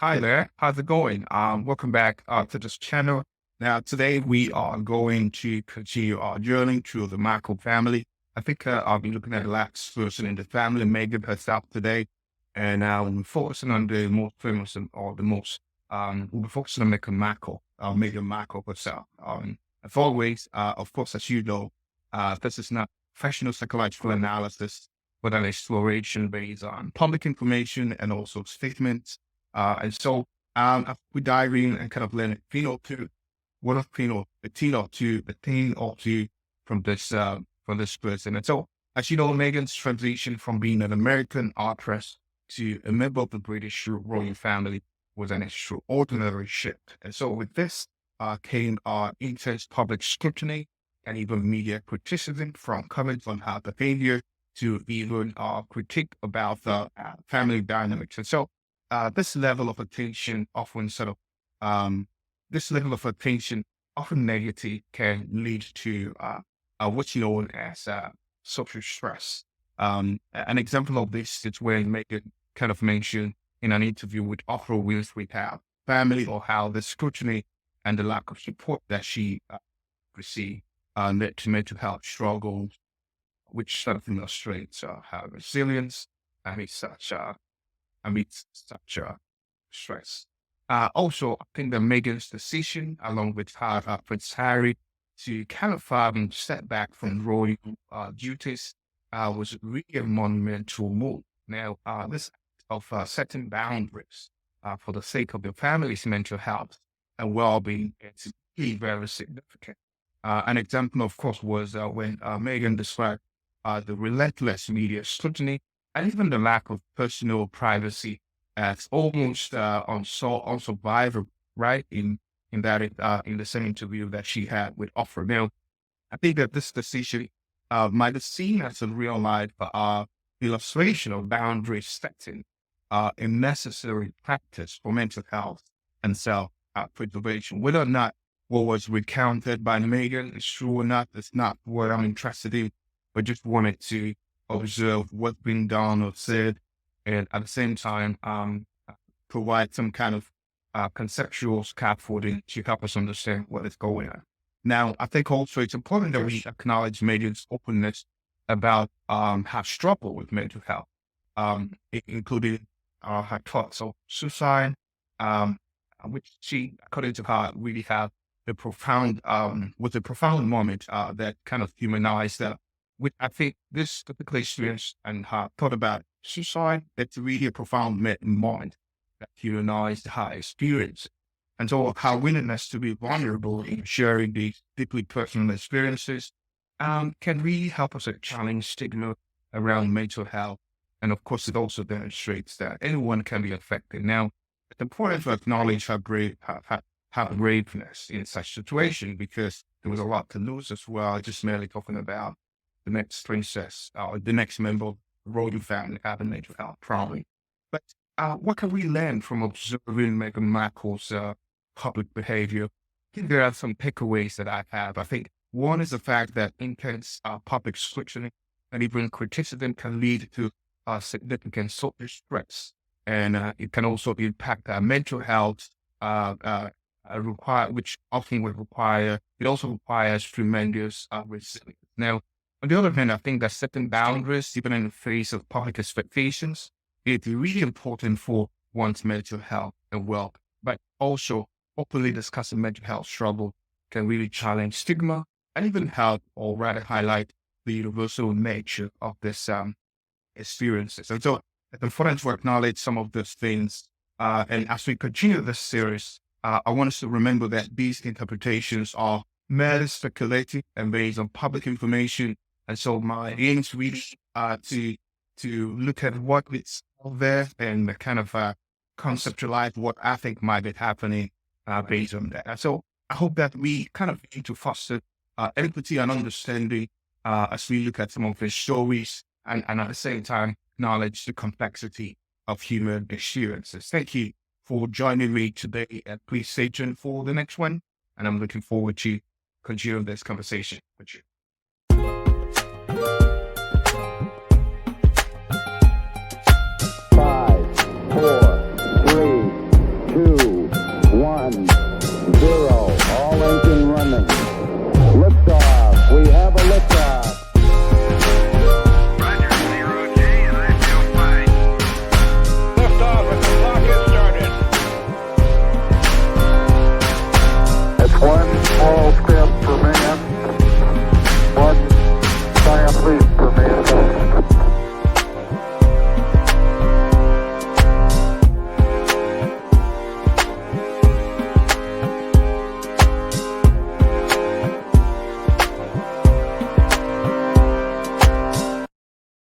Hi there. How's it going? Welcome back to this channel. Now, today we are going to continue our journey through the Markle family. I think I'll be looking at the last person in the family, Meghan herself today. And we'll be focusing on the most famous or the most, we'll be focusing on Meghan Markle herself. As always, of course, as you know, this is not professional psychological analysis, but an exploration based on public information and also statements we dive in and kind of learn a thing or two, a thing or two from this person. And so, as you know, Meghan's transition from being an American actress to a member of the British royal family was an extraordinary shift. And so, with this came intense public scrutiny and even media criticism, from comments on her behavior to even critique about the family dynamics. And so, this level of attention often this level of attention, often negative, can lead to what's known as social stress. An example of this is when Meghan kind of mentioned in an interview with Oprah Winfrey how family, or how the scrutiny and the lack of support that she received led to mental health struggles, which sort of illustrates her resilience amidst such stress. Also, I think that Meghan's decision, along with her Prince Harry, to kind of step back from royal duties was really a monumental move. Now, this act of setting boundaries for the sake of your family's mental health and well-being is really very significant. An example, of course, was when Meghan described the relentless media scrutiny and even the lack of personal privacy as almost unsurvivable, right? In the same interview that she had with Oprah. Now, I think that this decision might be seen as a real life illustration of boundary setting, a necessary practice for mental health and self preservation. Whether or not what was recounted by Meghan is true or not, that's not what I'm interested in, but just wanted to observe what's been done or said, and at the same time, provide some kind of conceptual scaffolding to help us understand what is going on. Now, I think also it's important that we acknowledge Meghan's openness about her struggle with mental health, including her thoughts of suicide, which she, according to her, really had was a profound moment that kind of humanized her. Which I think this particular experience and her thought about suicide, that's really a profound moment that humanized her experience. And so her willingness to be vulnerable in sharing these deeply personal experiences can really help us challenge stigma around mental health. And of course, it also demonstrates that anyone can be affected. Now, it's important to acknowledge her braveness in such situation, because there was a lot to lose as well, just merely talking about the next princess or the next member of the royal family having mental health problem. But what can we learn from observing Meghan Markle's public behavior? I think there are some takeaways that I have. I think one is the fact that intense public scrutiny and even criticism can lead to significant social stress, and it can also impact mental health. Which often would require, it also requires tremendous resilience. Now, on the other hand, I think that setting boundaries, even in the face of public expectations, is really important for one's mental health and wealth. But also, openly discussing mental health struggle can really challenge stigma and even help, or rather highlight, the universal nature of this experiences. And so it's important to acknowledge some of those things. And as we continue this series, I want us to remember that these interpretations are merely speculative and based on public information. And so my aim is really to look at what is out there and kind of conceptualize what I think might be happening based on that. And so I hope that we kind of need to foster empathy and understanding as we look at some of the stories, and at the same time acknowledge the complexity of human experiences. Thank you for joining me today, and please stay tuned for the next one. And I'm looking forward to continuing this conversation with you.